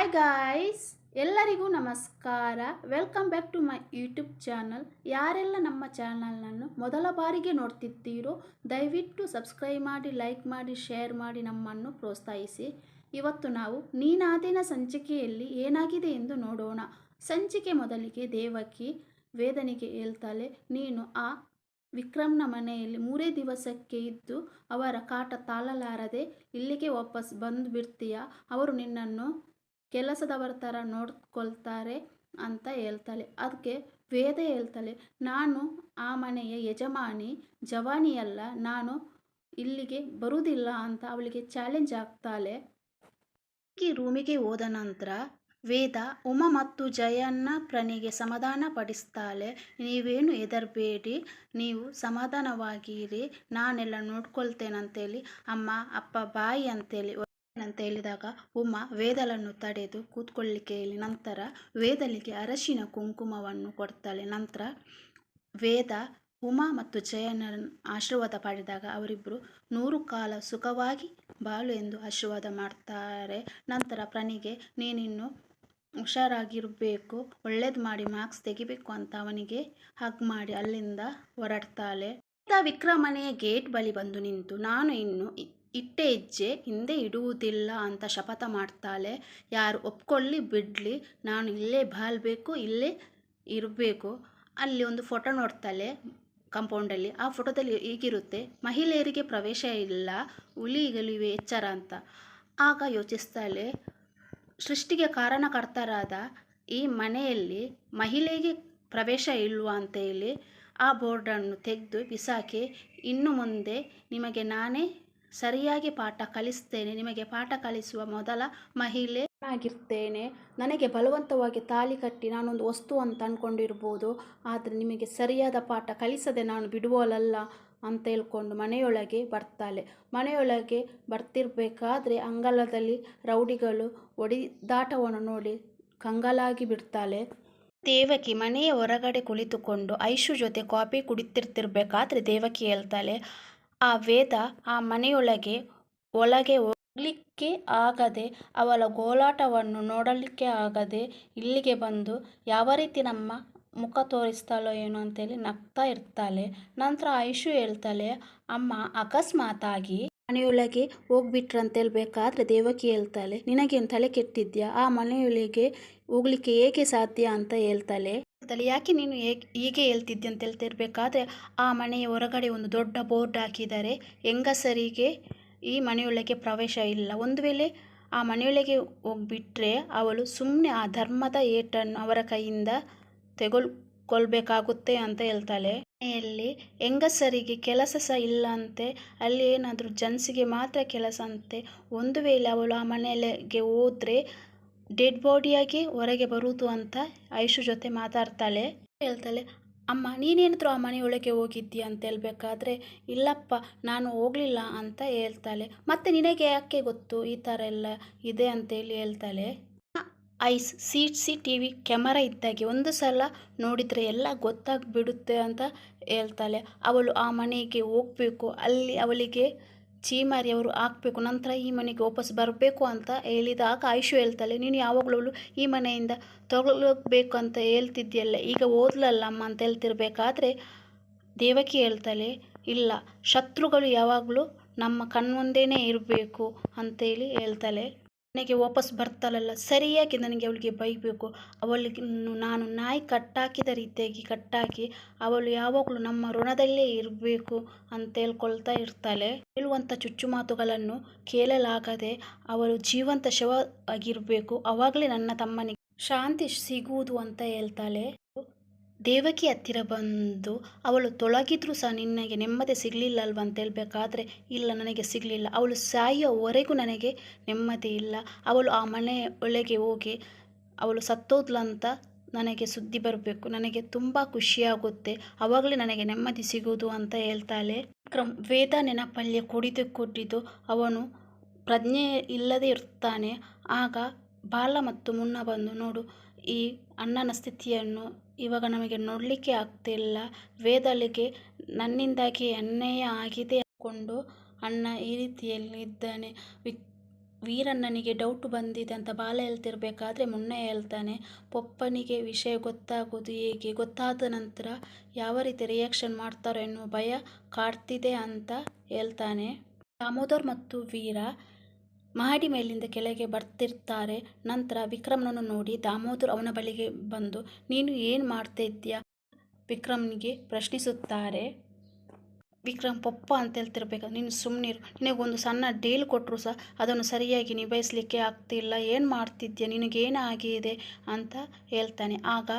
Hi guys, ಎಲ್ಲರಿಗೂ ನಮಸ್ಕಾರ. Welcome back to my YouTube channel. ಯಾರೆಲ್ಲ ನಮ್ಮ ಚಾನಲ್ನನ್ನು ಮೊದಲ ಬಾರಿಗೆ ನೋಡ್ತಿದ್ದೀರೋ ದಯವಿಟ್ಟು ಸಬ್ಸ್ಕ್ರೈಬ್ ಮಾಡಿ, ಲೈಕ್ ಮಾಡಿ, ಶೇರ್ ಮಾಡಿ ನಮ್ಮನ್ನು ಪ್ರೋತ್ಸಾಹಿಸಿ. ಇವತ್ತು ನಾವು ನೀನಾದೇನ ಸಂಚಿಕೆಯಲ್ಲಿ ಏನಾಗಿದೆ ಎಂದು ನೋಡೋಣ. ಸಂಚಿಕೆ ಮೊದಲಿಗೆ ದೇವಕಿ ವೇದನಿಗೆ ಹೇಳ್ತಾಳೆ, ನೀನು ಆ ವಿಕ್ರಮ್ನ ಮನೆಯಲ್ಲಿ 3 ದಿವಸಕ್ಕೆ ಇದ್ದು ಅವರ ಕಾಟ ತಾಳಲಾರದೆ ಇಲ್ಲಿಗೆ ವಾಪಸ್ ಬಂದು ಬಿಡ್ತೀಯ. ಅವರು ನಿನ್ನನ್ನು ಕೆಲಸದವರ ಥರ ನೋಡ್ಕೊಳ್ತಾರೆ ಅಂತ ಹೇಳ್ತಾಳೆ. ಅದಕ್ಕೆ ವೇದ ಹೇಳ್ತಾಳೆ, ನಾನು ಆ ಮನೆಯ ಯಜಮಾನಿ ಜವಾನಿಯಲ್ಲ, ನಾನು ಇಲ್ಲಿಗೆ ಬರುವುದಿಲ್ಲ ಅಂತ ಅವಳಿಗೆ ಚಾಲೆಂಜ್ ಆಗ್ತಾಳೆ. ಈ ರೂಮಿಗೆ ಹೋದ ನಂತರ ವೇದ ಉಮಾ ಮತ್ತು ಜಯನ್ನ ಪ್ರಣಿಗೆ ಸಮಾಧಾನ ಪಡಿಸ್ತಾಳೆ. ನೀವೇನು ಹೆದರಬೇಡಿ, ನೀವು ಸಮಾಧಾನವಾಗಿರಿ, ನಾನೆಲ್ಲ ನೋಡ್ಕೊಳ್ತೇನಂತೇಳಿ ಅಮ್ಮ ಅಪ್ಪ ಬಾಯಿ ಅಂತೇಳಿ ಅಂತ ಹೇಳಿದಾಗ ಉಮಾ ವೇದಲನ್ನು ತಡೆದು ಕೂತ್ಕೊಳ್ಳಿಕ್ಕೆ ಹೇಳಿ ನಂತರ ವೇದಲಿಗೆ ಅರಶಿನ ಕುಂಕುಮವನ್ನು ಕೊಡ್ತಾಳೆ. ನಂತರ ವೇದ ಉಮಾ ಮತ್ತು ಜಯನ ಆಶೀರ್ವಾದ ಪಡೆದಾಗ ಅವರಿಬ್ಬರು 100 ಕಾಲ ಸುಖವಾಗಿ ಬಾಳು ಎಂದು ಆಶೀರ್ವಾದ ಮಾಡ್ತಾರೆ. ನಂತರ ಪ್ರಣಿಗೆ ನೀನಿನ್ನು ಹುಷಾರಾಗಿರಬೇಕು, ಒಳ್ಳೇದು ಮಾಡಿ ಮಾರ್ಕ್ಸ್ ತೆಗಿಬೇಕು ಅಂತ ಅವನಿಗೆ ಹಗ್ ಮಾಡಿ ಅಲ್ಲಿಂದ ಹೊರಡ್ತಾಳೆ. ವಿಕ್ರಮ್ ಮನೆಯ ಗೇಟ್ ಬಳಿ ಬಂದು ನಿಂತು ನಾನು ಇನ್ನು ಇಟ್ಟೆ ಹೆಜ್ಜೆ ಹಿಂದೆ ಇಡುವುದಿಲ್ಲ ಅಂತ ಶಪಥ ಮಾಡ್ತಾಳೆ. ಯಾರು ಒಪ್ಕೊಳ್ಳಿ ಬಿಡಲಿ, ನಾನು ಇಲ್ಲೇ ಬಾಳ್ಬೇಕು, ಇಲ್ಲೇ ಇರಬೇಕು. ಅಲ್ಲಿ ಒಂದು ಫೋಟೋ ನೋಡ್ತಾಳೆ ಕಾಂಪೌಂಡಲ್ಲಿ. ಆ ಫೋಟೋದಲ್ಲಿ ಹೀಗಿರುತ್ತೆ, ಮಹಿಳೆಯರಿಗೆ ಪ್ರವೇಶ ಇಲ್ಲ, ಹುಲಿಗಳಿವೆ ಎಚ್ಚರ ಅಂತ. ಆಗ ಯೋಚಿಸ್ತಾಳೆ, ಸೃಷ್ಟಿಗೆ ಕಾರಣಕರ್ತರಾದ ಈ ಮನೆಯಲ್ಲಿ ಮಹಿಳೆಗೆ ಪ್ರವೇಶ ಇಲ್ವಾ ಅಂತ ಹೇಳಿ ಆ ಬೋರ್ಡನ್ನು ತೆಗೆದು ಬಿಸಾಕಿ, ಇನ್ನು ಮುಂದೆ ನಿಮಗೆ ನಾನೇ ಸರಿಯಾಗಿ ಪಾಠ ಕಲಿಸ್ತೇನೆ, ನಿಮಗೆ ಪಾಠ ಕಲಿಸುವ ಮೊದಲ ಮಹಿಳೆ ಆಗಿರ್ತೇನೆ. ನನಗೆ ಬಲವಂತವಾಗಿ ತಾಳಿ ಕಟ್ಟಿ ನಾನೊಂದು ವಸ್ತು ಅಂತ ಅಂದ್ಕೊಂಡಿರ್ಬೋದು, ಆದರೆ ನಿಮಗೆ ಸರಿಯಾದ ಪಾಠ ಕಲಿಸದೆ ನಾನು ಬಿಡುವವಳಲ್ಲ ಅಂತ ಹೇಳ್ಕೊಂಡು ಮನೆಯೊಳಗೆ ಬರ್ತಾಳೆ. ಮನೆಯೊಳಗೆ ಬರ್ತಿರ್ಬೇಕಾದ್ರೆ ಅಂಗಳದಲ್ಲಿ ರೌಡಿಗಳು ಹೊಡೆದಾಟವನ್ನು ನೋಡಿ ಕಂಗಾಲಾಗಿ ಬಿಡ್ತಾಳೆ. ದೇವಕಿ ಮನೆಯ ಹೊರಗಡೆ ಕುಳಿತುಕೊಂಡು ಐಶು ಜೊತೆ ಕಾಫಿ ಕುಡಿತಿರ್ಬೇಕಾದ್ರೆ ದೇವಕಿ ಹೇಳ್ತಾಳೆ, ಆ ವೇದ ಆ ಮನೆಯೊಳಗೆ ಒಳಗೆ ಹೋಗ್ಲಿಕ್ಕೆ ಆಗದೆ, ಅವಳ ಗೋಳಾಟವನ್ನು ನೋಡಲಿಕ್ಕೆ ಆಗದೆ ಇಲ್ಲಿಗೆ ಬಂದು ಯಾವ ರೀತಿ ನಮ್ಮ ಮುಖ ತೋರಿಸ್ತಾಳೋ ಏನೋ ಅಂತೇಳಿ ನಗ್ತಾ ಇರ್ತಾಳೆ. ನಂತರ ಐಶು ಹೇಳ್ತಾಳೆ, ಅಮ್ಮ ಅಕಸ್ಮಾತಾಗಿ ಮನೆಯೊಳಗೆ ಹೋಗ್ಬಿಟ್ರಂತ ಹೇಳ್ಬೇಕಾದ್ರೆ ದೇವಕಿ ಹೇಳ್ತಾಳೆ, ನಿನಗೇನು ತಲೆ ಕೆಟ್ಟಿದ್ಯಾ, ಆ ಮನೆಯೊಳಗೆ ಹೋಗ್ಲಿಕ್ಕೆ ಹೇಗೆ ಸಾಧ್ಯ ಅಂತ ಹೇಳ್ತಾಳೆ. ಯಾಕೆ ನೀನು ಹೀಗೆ ಹೇಳ್ತಿದ್ದೆ ಅಂತ ಹೇಳ್ತಿರ್ಬೇಕಾದ್ರೆ ಆ ಮನೆಯ ಹೊರಗಡೆ ಒಂದು ದೊಡ್ಡ ಬೋರ್ಡ್ ಹಾಕಿದ್ದಾರೆ, ಹೆಂಗಸರಿಗೆ ಈ ಮನೆಯೊಳಗೆ ಪ್ರವೇಶ ಇಲ್ಲ, ಒಂದು ವೇಳೆ ಆ ಮನೆಯೊಳಗೆ ಹೋಗ್ಬಿಟ್ರೆ ಅವಳು ಸುಮ್ಮನೆ ಆ ಧರ್ಮದ ಏಟನ್ನು ಅವರ ಕೈಯಿಂದ ತೆಗೆದುಕೊಳ್ಬೇಕಾಗುತ್ತೆ ಅಂತ ಹೇಳ್ತಾಳೆ. ಮನೆಯಲ್ಲಿ ಹೆಂಗಸರಿಗೆ ಕೆಲಸ ಸಹ ಇಲ್ಲ ಅಂತೆ, ಅಲ್ಲಿ ಏನಾದರೂ ಜೆಂಟ್ಸಿಗೆ ಮಾತ್ರ ಕೆಲಸ ಅಂತೆ. ಒಂದು ವೇಳೆ ಅವಳು ಆ ಮನೆಯಲ್ಲಿಗೆ ಹೋದರೆ ಡೆಡ್ ಬಾಡಿಯಾಗಿ ಹೊರಗೆ ಬರುವುದು ಅಂತ ಐಶು ಜೊತೆ ಮಾತಾಡ್ತಾಳೆ. ಹೇಳ್ತಾಳೆ, ಅಮ್ಮ ನೀನೇನಾದರೂ ಆ ಮನೆಯೊಳಗೆ ಹೋಗಿದ್ದೀಯ ಅಂತ ಹೇಳ್ಬೇಕಾದ್ರೆ ಇಲ್ಲಪ್ಪ ನಾನು ಹೋಗಲಿಲ್ಲ ಅಂತ ಹೇಳ್ತಾಳೆ. ಮತ್ತೆ ನಿನಗೆ ಯಾಕೆ ಗೊತ್ತು ಈ ಥರ ಎಲ್ಲ ಇದೆ ಅಂತೇಳಿ ಹೇಳ್ತಾಳೆ. ಐಸ್ CCTV ಕ್ಯಾಮರಾ ಇದ್ದಾಗೆ ಒಂದು ಸಲ ನೋಡಿದರೆ ಎಲ್ಲ ಗೊತ್ತಾಗ್ಬಿಡುತ್ತೆ ಅಂತ ಹೇಳ್ತಾಳೆ. ಅವಳು ಆ ಮನೆಗೆ ಹೋಗಬೇಕು, ಅಲ್ಲಿ ಅವಳಿಗೆ ಚೀಮಾರಿ ಅವರು ಹಾಕಬೇಕು, ನಂತರ ಈ ಮನೆಗೆ ವಾಪಸ್ ಬರಬೇಕು ಅಂತ ಹೇಳಿದಾಗ ಐಶು ಹೇಳ್ತಾಳೆ, ನೀನು ಯಾವಾಗಲೂ ಈ ಮನೆಯಿಂದ ತೊಗೊಳ್ಬೇಕು ಅಂತ ಹೇಳ್ತಿದ್ಯಲ್ಲ, ಈಗ ಓದ್ಲಲ್ಲ ಅಮ್ಮ ಅಂತ ಹೇಳ್ತಿರ್ಬೇಕಾದ್ರೆ ದೇವಕಿ ಹೇಳ್ತಾಳೆ, ಇಲ್ಲ ಶತ್ರುಗಳು ಯಾವಾಗಲೂ ನಮ್ಮ ಕಣ್ಮುಂದೆನೇ ಇರಬೇಕು ಅಂತೇಳಿ ಹೇಳ್ತಾಳೆ. ನನಗೆ ವಾಪಸ್ ಬರ್ತಾಳಲ್ಲ ಸರಿಯಾಗಿ ನನಗೆ ಅವಳಿಗೆ ಬೈಬೇಕು, ಅವಳಿಗೆ ನಾನು ನಾಯಿ ಕಟ್ಟಾಕಿದ ರೀತಿಯಾಗಿ ಕಟ್ಟಾಕಿ ಅವಳು ಯಾವಾಗಲೂ ನಮ್ಮ ಋಣದಲ್ಲೇ ಇರಬೇಕು ಅಂತ ಹೇಳ್ಕೊಳ್ತಾ ಇರ್ತಾಳೆ. ಹೇಳುವಂಥ ಚುಚ್ಚು ಮಾತುಗಳನ್ನು ಕೇಳಲಾಗದೆ ಅವಳು ಜೀವಂತ ಶವ ಆಗಿರಬೇಕು, ಆವಾಗಲೇ ನನ್ನ ತಮ್ಮನಿಗೆ ಶಾಂತಿ ಸಿಗುವುದು ಅಂತ ಹೇಳ್ತಾಳೆ. ದೇವಕಿ ಹತ್ತಿರ ಬಂದು ಅವಳು ತೊಳಗಿದ್ರೂ ಸಹ ನಿನಗೆ ನೆಮ್ಮದಿ ಸಿಗಲಿಲ್ಲಲ್ವ ಅಂತ ಹೇಳ್ಬೇಕಾದ್ರೆ ಇಲ್ಲ ನನಗೆ ಸಿಗಲಿಲ್ಲ, ಅವಳು ಸಾಯೋವರೆಗೂ ನನಗೆ ನೆಮ್ಮದಿ ಇಲ್ಲ, ಅವಳು ಆ ಮನೆ ಒಳಗೆ ಹೋಗಿ ಅವಳು ಸತ್ತೋದ್ಲಂತ ನನಗೆ ಸುದ್ದಿ ಬರಬೇಕು, ನನಗೆ ತುಂಬ ಖುಷಿಯಾಗುತ್ತೆ, ಆವಾಗಲೇ ನನಗೆ ನೆಮ್ಮದಿ ಸಿಗುವುದು ಅಂತ ಹೇಳ್ತಾಳೆ. ವಿಕ್ರಮ್ ವೇದ ನೆನಪಲ್ಲಿ ಕುಡಿದು ಅವನು ಪ್ರಜ್ಞೆ ಇಲ್ಲದೆ ಇರ್ತಾನೆ. ಆಗ ಬಾಲ ಮತ್ತು ಮುನ್ನ ಬಂದು ನೋಡು ಈ ಅಣ್ಣನ ಸ್ಥಿತಿಯನ್ನು ಇವಾಗ ನಮಗೆ ನೋಡಲಿಕ್ಕೆ ಆಗ್ತಿಲ್ಲ, ವೇದಳಿಗೆ ನನ್ನಿಂದಾಗಿ ಅನ್ಯಾಯ ಆಗಿದೆ ಅಂದ್ಕೊಂಡು ಅಣ್ಣ ಈ ರೀತಿಯಲ್ಲಿ ಇದ್ದಾನೆ, ವೀರಣ್ಣನಿಗೆ ಡೌಟ್ ಬಂದಿದೆ ಅಂತ ಬಾಲ ಹೇಳ್ತಿರ್ಬೇಕಾದ್ರೆ ಮುನ್ನೆ ಹೇಳ್ತಾನೆ, ಪೊಪ್ಪನಿಗೆ ವಿಷಯ ಗೊತ್ತಾಗೋದು ಹೇಗೆ, ಗೊತ್ತಾದ ನಂತರ ಯಾವ ರೀತಿ ರಿಯಾಕ್ಷನ್ ಮಾಡ್ತಾರೋ ಎನ್ನುವ ಭಯ ಕಾಡ್ತಿದೆ ಅಂತ ಹೇಳ್ತಾನೆ. ದಾಮೋದರ್ ಮತ್ತು ವೀರ ಮಹಡಿ ಮೇಲಿಂದ ಕೆಳಗೆ ಬರ್ತಿರ್ತಾರೆ. ನಂತರ ವಿಕ್ರಮ್ನನ್ನು ನೋಡಿ ದಾಮೋದರ್ ಅವನ ಬಳಿಗೆ ಬಂದು, ನೀನು ಏನು ಮಾಡ್ತಾ ಇದ್ದೀಯಾ ವಿಕ್ರಮ್ನಿಗೆ ಪ್ರಶ್ನಿಸುತ್ತಾರೆ. ವಿಕ್ರಮ್ ಪಪ್ಪ ಅಂತ ಹೇಳ್ತಿರ್ಬೇಕಾದ್ರೆ, ನೀನು ಸುಮ್ಮನಿರು, ನಿನಗೊಂದು ಸಣ್ಣ ಡೀಲ್ ಕೊಟ್ಟರು ಸಹ ಅದನ್ನು ಸರಿಯಾಗಿ ನಿಭಾಯಿಸಲಿಕ್ಕೆ ಆಗ್ತಿಲ್ಲ, ಏನು ಮಾಡ್ತಿದ್ಯಾ, ನಿನಗೇನಾಗಿದೆ ಅಂತ ಹೇಳ್ತಾನೆ. ಆಗ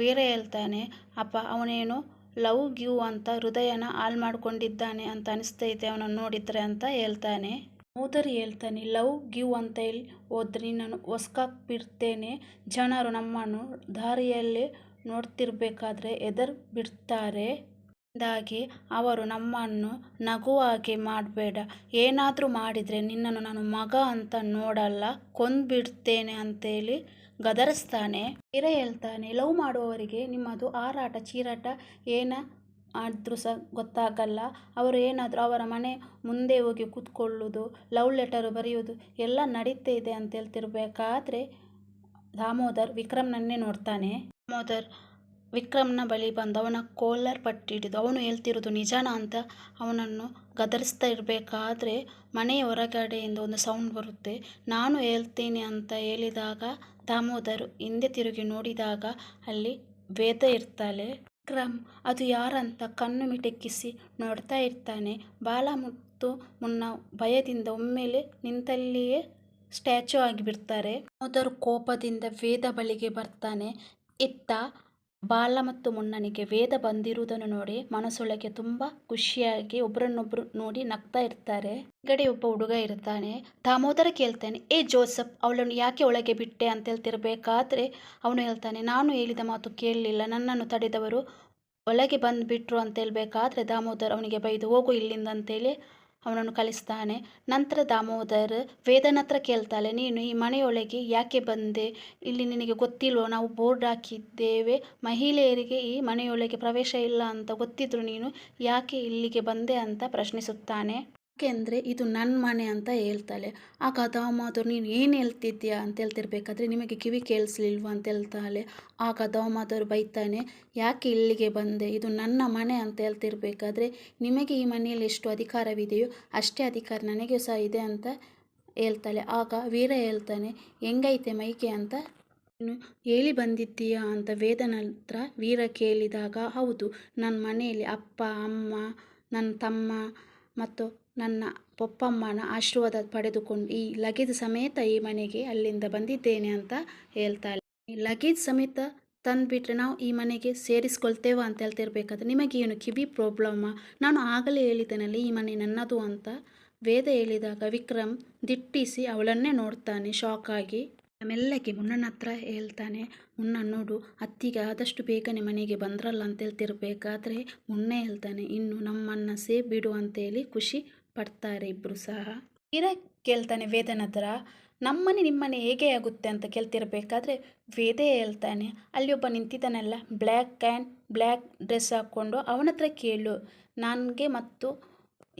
ವೀರ ಹೇಳ್ತಾನೆ, ಅಪ್ಪ ಅವನೇನು ಲವ್ ಗಿವ್ ಅಂತ ಹೃದಯನ ಹಾಳು ಮಾಡ್ಕೊಂಡಿದ್ದಾನೆ ಅಂತ ಅನಿಸ್ತೈತೆ ಅವನನ್ನು ನೋಡಿದ್ರೆ ಅಂತ ಹೇಳ್ತಾನೆ. ಮೋದರಿ ಹೇಳ್ತಾನೆ, ಲವ್ ಗಿವ್ ಅಂತ ಹೇಳಿ ಹೋದ್ರೆ ನಿನ್ನನ್ನು ಬಿಡ್ತೇನೆ, ಜನರು ನಮ್ಮನ್ನು ದಾರಿಯಲ್ಲಿ ನೋಡ್ತಿರ್ಬೇಕಾದ್ರೆ ಎದುರು ಬಿಡ್ತಾರೆ, ಹಾಗೆ ಅವರು ನಮ್ಮನ್ನು ನಗುವಾಗೆ ಮಾಡಬೇಡ, ಏನಾದರೂ ಮಾಡಿದರೆ ನಿನ್ನನ್ನು ನಾನು ಮಗ ಅಂತ ನೋಡಲ್ಲ, ಕೊಂದ್ಬಿಡ್ತೇನೆ ಅಂತೇಳಿ ಗದರಿಸ್ತಾನೆ. ಬೇರೆ ಹೇಳ್ತಾನೆ, ಲವ್ ಮಾಡುವವರಿಗೆ ನಿಮ್ಮದು ಆರಾಟ ಚೀರಾಟ ಏನ ಆದರೂ ಸಹ ಗೊತ್ತಾಗಲ್ಲ, ಅವರು ಏನಾದರೂ ಅವರ ಮನೆ ಮುಂದೆ ಹೋಗಿ ಕೂತ್ಕೊಳ್ಳೋದು, ಲವ್ ಲೆಟರ್ ಬರೆಯೋದು ಎಲ್ಲ ನಡೀತಾ ಇದೆ ಅಂತ ಹೇಳ್ತಿರ್ಬೇಕಾದ್ರೆ ದಾಮೋದರ್ ವಿಕ್ರಮ್ನನ್ನೇ ನೋಡ್ತಾನೆ. ದಾಮೋದರ್ ವಿಕ್ರಮ್ನ ಬಳಿ ಬಂದು ಅವನ ಕೋಲರ್ ಪಟ್ಟಿ ಹಿಡಿದು ಅವನು ಹೇಳ್ತಿರೋದು ನಿಜಾನ ಅಂತ ಅವನನ್ನು ಗದರಿಸ್ತಾ ಇರಬೇಕಾದ್ರೆ ಮನೆಯ ಹೊರಗಡೆಯಿಂದ ಒಂದು ಸೌಂಡ್ ಬರುತ್ತೆ. ನಾನು ಹೇಳ್ತೀನಿ ಅಂತ ಹೇಳಿದಾಗ ದಾಮೋದರ್ ಹಿಂದೆ ತಿರುಗಿ ನೋಡಿದಾಗ ಅಲ್ಲಿ ವೇದ ಇರ್ತಾಳೆ. ವಿಕ್ರಮ್ ಅದು ಯಾರಂತ ಕಣ್ಣು ಮಿಟಕಿಸಿ ನೋಡ್ತಾ ಇರ್ತಾನೆ. ಬಾಲ ಮತ್ತು ಮುನ್ನ ಭಯದಿಂದ ಒಮ್ಮೆಲೆ ನಿಂತಲ್ಲಿಯೇ ಸ್ಟ್ಯಾಚು ಆಗಿಬಿಡ್ತಾರೆ. ದಾಮೋದರ್ ಕೋಪದಿಂದ ವೇದ ಬಳಿಗೆ ಬರ್ತಾನೆ. ಇತ್ತ ಬಾಲ ಮತ್ತು ಮುನ್ನನಿಗೆ ವೇದ ಬಂದಿರುವುದನ್ನು ನೋಡಿ ಮನಸ್ಸೊಳಗೆ ತುಂಬ ಖುಷಿಯಾಗಿ ಒಬ್ಬರನ್ನೊಬ್ಬರು ನೋಡಿ ನಗ್ತಾ ಇರ್ತಾರೆ. ಹಿಂಗಡೆ ಒಬ್ಬ ಹುಡುಗ ಇರ್ತಾನೆ. ದಾಮೋದರ ಕೇಳ್ತಾನೆ, ಏ ಜೋಸಫ್ ಅವಳನ್ನು ಯಾಕೆ ಒಳಗೆ ಬಿಟ್ಟೆ ಅಂತ ಹೇಳ್ತಿರ್ಬೇಕಾದ್ರೆ ಅವನು ಹೇಳ್ತಾನೆ, ನಾನು ಹೇಳಿದ ಮಾತು ಕೇಳಲಿಲ್ಲ, ನನ್ನನ್ನು ತಡೆದವರು ಒಳಗೆ ಬಂದುಬಿಟ್ರು ಅಂತ ಹೇಳ್ಬೇಕಾದ್ರೆ ದಾಮೋದರ್ ಅವನಿಗೆ ಬೈದು ಹೋಗು ಇಲ್ಲಿಂದ ಅಂತೇಳಿ ಅವನನ್ನು ಕಳಿಸ್ತಾನೆ. ನಂತರ ದಾಮೋದರ್ ವೇದನ ಹತ್ರ ಕೇಳ್ತಾಳೆ, ನೀನು ಈ ಮನೆಯೊಳಗೆ ಯಾಕೆ ಬಂದೆ, ಇಲ್ಲಿ ನಿನಗೆ ಗೊತ್ತಿಲ್ವೋ ನಾವು ಬೋರ್ಡ್ ಹಾಕಿದ್ದೇವೆ, ಮಹಿಳೆಯರಿಗೆ ಈ ಮನೆಯೊಳಗೆ ಪ್ರವೇಶ ಇಲ್ಲ ಅಂತ ಗೊತ್ತಿದ್ರು ನೀನು ಯಾಕೆ ಇಲ್ಲಿಗೆ ಬಂದೆ ಅಂತ ಪ್ರಶ್ನಿಸುತ್ತಾನೆ. ಯಾಕೆಂದರೆ ಇದು ನನ್ನ ಮನೆ ಅಂತ ಹೇಳ್ತಾಳೆ. ಆಗ ದಾಮೋದರ್ ನೀನು ಏನು ಹೇಳ್ತಿದ್ಯಾ ಅಂತ ಹೇಳ್ತಿರ್ಬೇಕಾದ್ರೆ ನಿಮಗೆ ಕಿವಿ ಕೇಳಿಸ್ಲಿಲ್ವ ಅಂತ ಹೇಳ್ತಾಳೆ. ಆಗ ದಾಮೋದರ್ ಬೈತಾನೆ, ಯಾಕೆ ಇಲ್ಲಿಗೆ ಬಂದೆ, ಇದು ನನ್ನ ಮನೆ ಅಂತ ಹೇಳ್ತಿರ್ಬೇಕಾದ್ರೆ ನಿಮಗೆ ಈ ಮನೆಯಲ್ಲಿ ಎಷ್ಟು ಅಧಿಕಾರವಿದೆಯೋ ಅಷ್ಟೇ ಅಧಿಕಾರ ನನಗೆ ಸಹ ಇದೆ ಅಂತ ಹೇಳ್ತಾಳೆ. ಆಗ ವೀರ ಹೇಳ್ತಾನೆ, ಹೆಂಗೈತೆ ಮೈಕೆ ಅಂತ ನೀನು ಹೇಳಿ ಬಂದಿದ್ದೀಯಾ ಅಂತ ವೇದನ ಹತ್ರ ವೀರ ಕೇಳಿದಾಗ, ಹೌದು ನನ್ನ ಮನೆಯಲ್ಲಿ ಅಪ್ಪ ಅಮ್ಮ ನನ್ನ ತಮ್ಮ ಮತ್ತು ನನ್ನ ಪಪ್ಪಮ್ಮನ ಆಶೀರ್ವಾದ ಪಡೆದುಕೊಂಡು ಈ ಲಗೇಜ್ ಸಮೇತ ಈ ಮನೆಗೆ ಅಲ್ಲಿಂದ ಬಂದಿದ್ದೇನೆ ಅಂತ ಹೇಳ್ತಾಳೆ. ಈ ಲಗೇಜ್ ಸಮೇತ ತಂದುಬಿಟ್ರೆ ನಾವು ಈ ಮನೆಗೆ ಸೇರಿಸ್ಕೊಳ್ತೇವ ಅಂತ ಹೇಳ್ತಿರ್ಬೇಕಾದ್ರೆ ನಿಮಗೇನು ಕಿವಿ ಪ್ರಾಬ್ಲಮ್ಮ, ನಾನು ಆಗಲೇ ಹೇಳಿದ್ದೇನಲ್ಲ ಈ ಮನೆ ನನ್ನದು ಅಂತ ವೇದ ಹೇಳಿದಾಗ ವಿಕ್ರಮ್ ದಿಟ್ಟಿಸಿ ಅವಳನ್ನೇ ನೋಡ್ತಾನೆ ಶಾಕ್ ಆಗಿ. ಮೆಲ್ಲಗೆ ಮುನ್ನನ ಹತ್ರ ಹೇಳ್ತಾನೆ, ಮುನ್ನ ನೋಡು ಅತ್ತಿಗೆ ಆದಷ್ಟು ಬೇಗನೆ ಮನೆಗೆ ಬಂದ್ರಲ್ಲ ಅಂತ ಹೇಳ್ತಿರ್ಬೇಕಾದ್ರೆ ಮುನ್ನೆ ಹೇಳ್ತಾನೆ, ಇನ್ನು ನಮ್ಮನ್ನು ಸೇಫ್ ಬಿಡು ಅಂತೇಳಿ ಖುಷಿ ಪಡ್ತಾರೆ ಇಬ್ಬರು ಸಹ. ವೀರ ಕೇಳ್ತಾನೆ ವೇದನ ಹತ್ರ, ನಮ್ಮನೆ ನಿಮ್ಮನೆ ಹೇಗೆ ಆಗುತ್ತೆ ಅಂತ ಕೇಳ್ತಿರ್ಬೇಕಾದ್ರೆ ವೇದೇ ಹೇಳ್ತಾನೆ, ಅಲ್ಲಿ ಒಬ್ಬ ನಿಂತಿದ್ದಾನಲ್ಲ ಬ್ಲ್ಯಾಕ್ ಆ್ಯಂಡ್ ಬ್ಲ್ಯಾಕ್ ಡ್ರೆಸ್ ಹಾಕ್ಕೊಂಡು ಅವನ ಹತ್ರ ಕೇಳು, ನನಗೆ ಮತ್ತು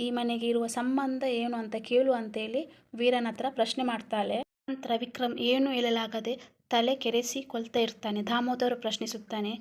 ಈ ಮನೆಗೆ ಇರುವ ಸಂಬಂಧ ಏನು ಅಂತ ಕೇಳು ಅಂತೇಳಿ ವೀರನ ಹತ್ರ ಪ್ರಶ್ನೆ ಮಾಡ್ತಾಳೆ. ನಂತರ ವಿಕ್ರಮ್ ಏನು ಹೇಳಲಾಗದೆ ತಲೆ ಕೆರೆಸಿಕೊಳ್ತಾ ಇರ್ತಾನೆ. ದಾಮೋದರ ಪ್ರಶ್ನಿಸುತ್ತಾನೆ,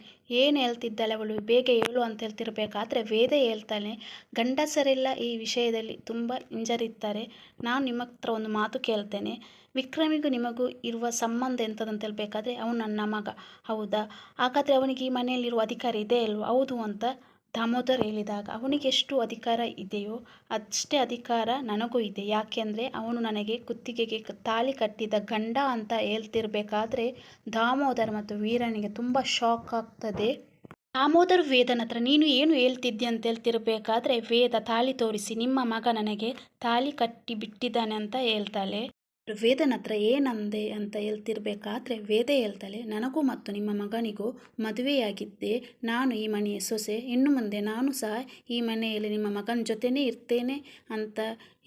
ಏನು ಹೇಳ್ತಿದ್ದಾಳೆ ಅವಳು, ಬೇಗ ಹೇಳು ಅಂತ ಹೇಳ್ತಿರ್ಬೇಕಾದ್ರೆ ವೇದ ಹೇಳ್ತಾನೆ, ಗಂಡಸರೆಲ್ಲ ಈ ವಿಷಯದಲ್ಲಿ ತುಂಬ ಹಿಂಜರಿತಾರೆ, ನಾನು ನಿಮ್ಮ ಹತ್ರ ಒಂದು ಮಾತು ಕೇಳ್ತೇನೆ, ವಿಕ್ರಮಿಗೂ ನಿಮಗೂ ಇರುವ ಸಂಬಂಧ ಎಂಥದಂತ ಹೇಳ್ಬೇಕಾದ್ರೆ ಅವನು ನನ್ನ ಮಗ ಹೌದಾ, ಹಾಗಾದರೆ ಅವನಿಗೆ ಈ ಮನೆಯಲ್ಲಿರುವ ಅಧಿಕಾರ ಇದೆ ಅಲ್ವ, ಹೌದು ಅಂತ ದಾಮೋದರ್ ಹೇಳಿದಾಗ ಅವನಿಗೆ ಎಷ್ಟು ಅಧಿಕಾರ ಇದೆಯೋ ಅಷ್ಟೇ ಅಧಿಕಾರ ನನಗೂ ಇದೆ, ಯಾಕೆಂದರೆ ಅವನು ನನಗೆ ಕುತ್ತಿಗೆಗೆ ತಾಳಿ ಕಟ್ಟಿದ ಗಂಡ ಅಂತ ಹೇಳ್ತಿರ್ಬೇಕಾದ್ರೆ ದಾಮೋದರ್ ಮತ್ತು ವೀರನಿಗೆ ತುಂಬ ಶಾಕ್ ಆಗ್ತದೆ. ದಾಮೋದರ್ ವೇದನ ಹತ್ರ ನೀನು ಏನು ಹೇಳ್ತಿದ್ದೆ ಅಂತ ಹೇಳ್ತಿರ್ಬೇಕಾದ್ರೆ ವೇದ ತಾಳಿ ತೋರಿಸಿ ನಿಮ್ಮ ಮಗ ನನಗೆ ತಾಳಿ ಕಟ್ಟಿ ಬಿಟ್ಟಿದ್ದಾನೆ ಅಂತ ಹೇಳ್ತಾಳೆ. ವೇದನ ಹತ್ರ ಏನಂದೆ ಅಂತ ಹೇಳ್ತಿರ್ಬೇಕಾದ್ರೆ ವೇದ ಹೇಳ್ತಾಳೆ, ನನಗೂ ಮತ್ತು ನಿಮ್ಮ ಮಗನಿಗೂ ಮದುವೆಯಾಗಿದ್ದೆ, ನಾನು ಈ ಮನೆಯ ಸೊಸೆ, ಇನ್ನು ಮುಂದೆ ನಾನು ಸಹ ಈ ಮನೆಯಲ್ಲಿ ನಿಮ್ಮ ಮಗನ ಜೊತೆನೇ ಇರ್ತೇನೆ ಅಂತ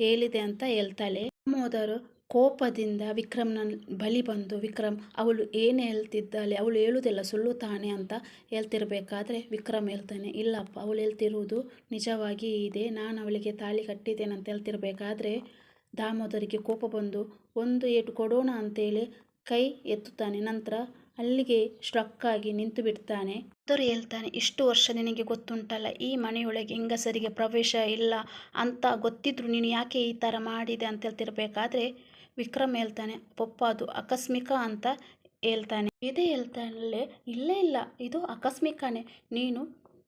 ಹೇಳಿದೆ ಅಂತ ಹೇಳ್ತಾಳೆ. ದಾಮೋದರ್ ಕೋಪದಿಂದ ವಿಕ್ರಮ್ನ ಬಳಿ ಬಂದು, ವಿಕ್ರಮ್ ಅವಳು ಏನು ಹೇಳ್ತಿದ್ದಾಳೆ, ಅವಳು ಹೇಳುವುದೆಲ್ಲ ಸುಳ್ಳು ತಾನೆ ಅಂತ ಹೇಳ್ತಿರ್ಬೇಕಾದ್ರೆ ವಿಕ್ರಮ್ ಹೇಳ್ತಾನೆ, ಇಲ್ಲಪ್ಪ ಅವಳು ಹೇಳ್ತಿರುವುದು ನಿಜವಾಗಿ ಇದೆ, ನಾನು ಅವಳಿಗೆ ತಾಳಿ ಕಟ್ಟಿದ್ದೇನೆ ಅಂತ ಹೇಳ್ತಿರ್ಬೇಕಾದ್ರೆ ದಾಮೋದರಿಗೆ ಕೋಪ ಬಂದು ಒಂದು ಏಟು ಕೊಡೋಣ ಅಂತೇಳಿ ಕೈ ಎತ್ತುತ್ತಾನೆ. ನಂತರ ಅಲ್ಲಿಗೆ ಸ್ಟ್ರಕ್ ಆಗಿ ನಿಂತು ಬಿಡ್ತಾನೆ. ಆದರೂ ಹೇಳ್ತಾನೆ, ಇಷ್ಟು ವರ್ಷ ನಿನಗೆ ಗೊತ್ತುಂಟಲ್ಲ, ಈ ಮನೆಯೊಳಗೆ ಹೆಂಗಸರಿಗೆ ಪ್ರವೇಶ ಇಲ್ಲ ಅಂತ ಗೊತ್ತಿದ್ರು ನೀನು ಯಾಕೆ ಈ ಥರ ಮಾಡಿದೆ ಅಂತ ಹೇಳ್ತಿರ್ಬೇಕಾದ್ರೆ ವಿಕ್ರಮ್ ಹೇಳ್ತಾನೆ, ಪಪ್ಪ ಅದು ಆಕಸ್ಮಿಕ ಅಂತ ಹೇಳ್ತಾನೆ. ಇದೇ ಹೇಳ್ತಾನಲ್ಲೇ, ಇಲ್ಲ ಇದು ಆಕಸ್ಮಿಕನೇ. ನೀನು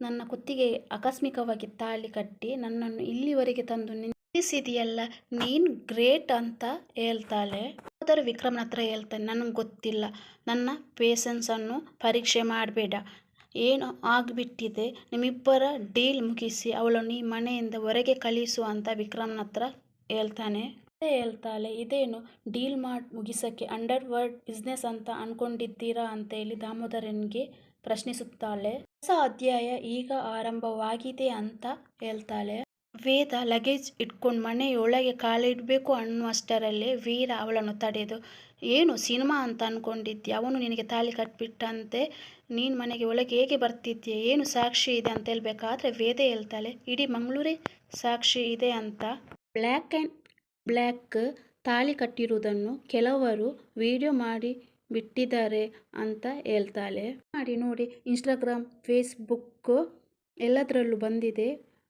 ನನ್ನ ಕುತ್ತಿಗೆ ಆಕಸ್ಮಿಕವಾಗಿ ತಾಳಿ ಕಟ್ಟಿ ನನ್ನನ್ನು ಇಲ್ಲಿವರೆಗೆ ತಂದು ನಿಲ್ಲಿಸಿದೆಯಲ್ಲ, ನೀನು ಗ್ರೇಟ್ ಅಂತ ಹೇಳ್ತಾಳೆ. ಆದರೆ ವಿಕ್ರಮ್ನ ಹತ್ರ ಹೇಳ್ತಾನೆ, ನನಗೆ ಗೊತ್ತಿಲ್ಲ, ನನ್ನ ಪೇಷನ್ಸನ್ನು ಪರೀಕ್ಷೆ ಮಾಡಬೇಡ, ಏನು ಆಗಿಬಿಟ್ಟಿದೆ, ನಿಮ್ಮಿಬ್ಬರ ಡೀಲ್ ಮುಗಿಸಿ ಅವಳನ್ನು ಈ ಮನೆಯಿಂದ ಹೊರಗೆ ಕಳಿಸು ಅಂತ ವಿಕ್ರಮ್ನ ಹತ್ರ ಹೇಳ್ತಾನೆ. ಹೇಳ್ತಾಳೆ, ಇದೇನು ಡೀಲ್ ಮಾಡಿ ಮುಗಿಸೋಕ್ಕೆ ಅಂಡರ್ ವರ್ಲ್ಡ್ ಬಿಸ್ನೆಸ್ ಅಂತ ಅಂದ್ಕೊಂಡಿದ್ದೀರಾ ಅಂತೇಳಿ ದಾಮೋದರನಿಗೆ ಪ್ರಶ್ನಿಸುತ್ತಾಳೆ. ಹೊಸ ಅಧ್ಯಾಯ ಈಗ ಆರಂಭವಾಗಿದೆ ಅಂತ ಹೇಳ್ತಾಳೆ. ವೇದ ಲಗೇಜ್ ಇಟ್ಕೊಂಡು ಮನೆಯೊಳಗೆ ಕಾಲಿಡಬೇಕು ಅನ್ನುವಷ್ಟರಲ್ಲೇ ವೀರ ಅವಳನ್ನು ತಡೆದು, ಏನು ಸಿನಿಮಾ ಅಂತ ಅಂದ್ಕೊಂಡಿದ್ಯಾ, ಅವನು ನಿನಗೆ ತಾಳಿ ಕಟ್ಬಿಟ್ಟಂತೆ, ನೀನು ಮನೆಗೆ ಒಳಗೆ ಹೇಗೆ ಬರ್ತಿದ್ಯಾ, ಏನು ಸಾಕ್ಷಿ ಇದೆ ಅಂತ ಹೇಳ್ಬೇಕಾದ್ರೆ ವೇದ ಹೇಳ್ತಾಳೆ, ಇಡೀ ಮಂಗಳೂರೇ ಸಾಕ್ಷಿ ಇದೆ ಅಂತ. ಬ್ಲ್ಯಾಕ್ ಆ್ಯಂಡ್ ಬ್ಲ್ಯಾಕ್ ತಾಳಿ ಕಟ್ಟಿರುವುದನ್ನು ಕೆಲವರು ವಿಡಿಯೋ ಮಾಡಿ ಬಿಟ್ಟಿದ್ದಾರೆ ಅಂತ ಹೇಳ್ತಾಳೆ. ನೋಡಿ, ಇನ್ಸ್ಟಾಗ್ರಾಮ್, ಫೇಸ್ಬುಕ್ ಎಲ್ಲದರಲ್ಲೂ ಬಂದಿದೆ,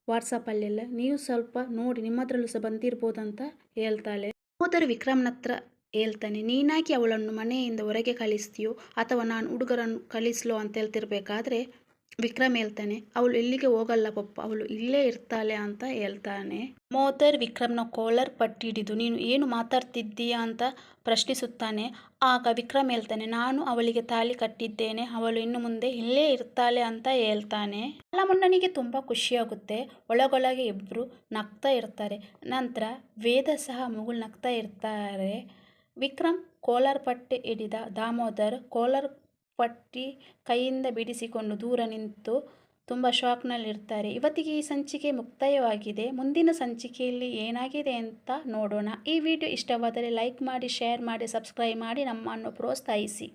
ವಾಟ್ಸಪ್ಪಲ್ಲೆಲ್ಲ, ನೀವು ಸ್ವಲ್ಪ ನೋಡಿ, ನಿಮ್ಮದ್ರಲ್ಲೂ ಸಹ ಬಂದಿರ್ಬೋದಂತ ಹೇಳ್ತಾಳೆ. ಹೋದರೆ ವಿಕ್ರಮ್ನ ಹತ್ರ ಹೇಳ್ತಾನೆ, ನೀನಾಗಿ ಅವಳನ್ನು ಮನೆಯಿಂದ ಹೊರಗೆ ಕಳಿಸ್ತೀಯೋ ಅಥವಾ ನಾನು ಹುಡುಗರನ್ನು ಕಳಿಸ್ಲೋ ಅಂತ ಹೇಳ್ತಿರ್ಬೇಕಾದ್ರೆ ವಿಕ್ರಮ್ ಹೇಳ್ತಾನೆ, ಅವಳು ಎಲ್ಲಿಗೆ ಹೋಗಲ್ಲ ಪಪ್ಪ, ಅವಳು ಇಲ್ಲೇ ಇರ್ತಾಳೆ ಅಂತ ಹೇಳ್ತಾನೆ. ಮೋದರ್ ವಿಕ್ರಮ್ನ ಕಾಲರ್ ಪಟ್ಟಿ ಹಿಡಿದು, ನೀನು ಏನು ಮಾತಾಡ್ತಿದ್ದೀಯಾ ಅಂತ ಪ್ರಶ್ನಿಸುತ್ತಾನೆ. ಆಗ ವಿಕ್ರಮ್ ಹೇಳ್ತಾನೆ, ನಾನು ಅವಳಿಗೆ ತಾಳಿ ಕಟ್ಟಿದ್ದೇನೆ, ಅವಳು ಇನ್ನು ಮುಂದೆ ಇಲ್ಲೇ ಇರ್ತಾಳೆ ಅಂತ ಹೇಳ್ತಾನೆ. ಮುನ್ನನಿಗೆ ತುಂಬ ಖುಷಿಯಾಗುತ್ತೆ. ಒಳಗೊಳಗೆ ಇಬ್ಬರು ನಗ್ತಾ ಇರ್ತಾರೆ. ನಂತರ ವೇದ ಸಹ ಮುಗುಳು ನಗ್ತಾ ಇರ್ತಾರೆ. ವಿಕ್ರಮ್ ಕಾಲರ್ ಪಟ್ಟಿ ಹಿಡಿದ ದಾಮೋದರ್ ಕಾಲರ್ ಪಟ್ಟಿ ಕೈಯಿಂದ ಬಿಡಿಸಿಕೊಂಡು ದೂರ ನಿಂತು ತುಂಬ ಶಾಕ್ನಲ್ಲಿರ್ತಾರೆ. ಇವತ್ತಿಗೆ ಈ ಸಂಚಿಕೆ ಮುಕ್ತಾಯವಾಗಿದೆ. ಮುಂದಿನ ಸಂಚಿಕೆಯಲ್ಲಿ ಏನಾಗಿದೆ ಅಂತ ನೋಡೋಣ. ಈ ವಿಡಿಯೋ ಇಷ್ಟವಾದರೆ ಲೈಕ್ ಮಾಡಿ, ಶೇರ್ ಮಾಡಿ, ಸಬ್ಸ್ಕ್ರೈಬ್ ಮಾಡಿ ನಮ್ಮನ್ನು ಪ್ರೋತ್ಸಾಹಿಸಿ.